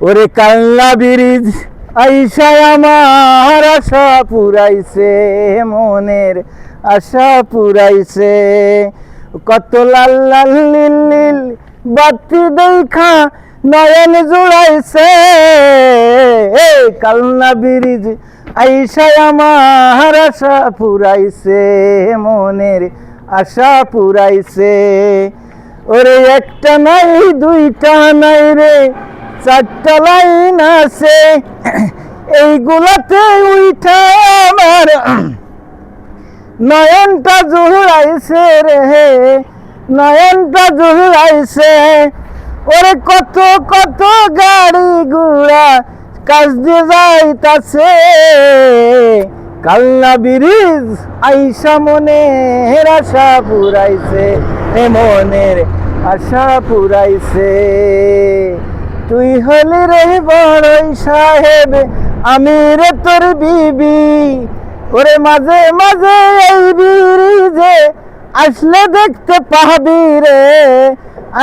ওরে কালনা ব্রিজ আইসায় আমার আশা পুরাইছে, মনের আশা পুরাইছে। কত লাল লাল নীল নীল বাতি দেখা নয়ন জুড়াইছে, কালনা ব্রিজ আইসায় আমার আশা পুরাইছে, মনের আশা পুরাইছে। ওরে একটা নাই দুইটা নাই রে, চারটা লাইন আছে, এইগুলাতে উইঠা আমার নয়নটা জুড়াইছে রে, নয়নটা জুড়াইছে। ওরে কত কত গাড়ি ঘোড়া কাজ দিয়ে যাইতাছে, কালনা ব্রিজ আইসা মনের আশা পুরাইছে, মনের আশা পুরাইছে। তুই হলি রে বড়ই সাহেব, আমি রে তোর বিবি। ওরে মাঝে মাঝে এই ব্রিজে আসলে দেখতে পাবি রে,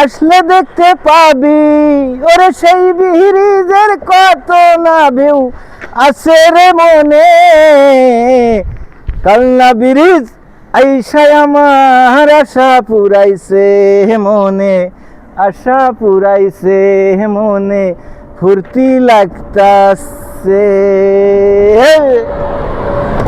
আসলে দেখতে পাবি। ওরে সেই ব্রিজের কত না ভিউ আছে রে মনে, কালনা ব্রিজ আইসায় আমার আশা পুরাইছে, মনে আশা পুরাইছে, মনে ফুর্তি লাগতাছে।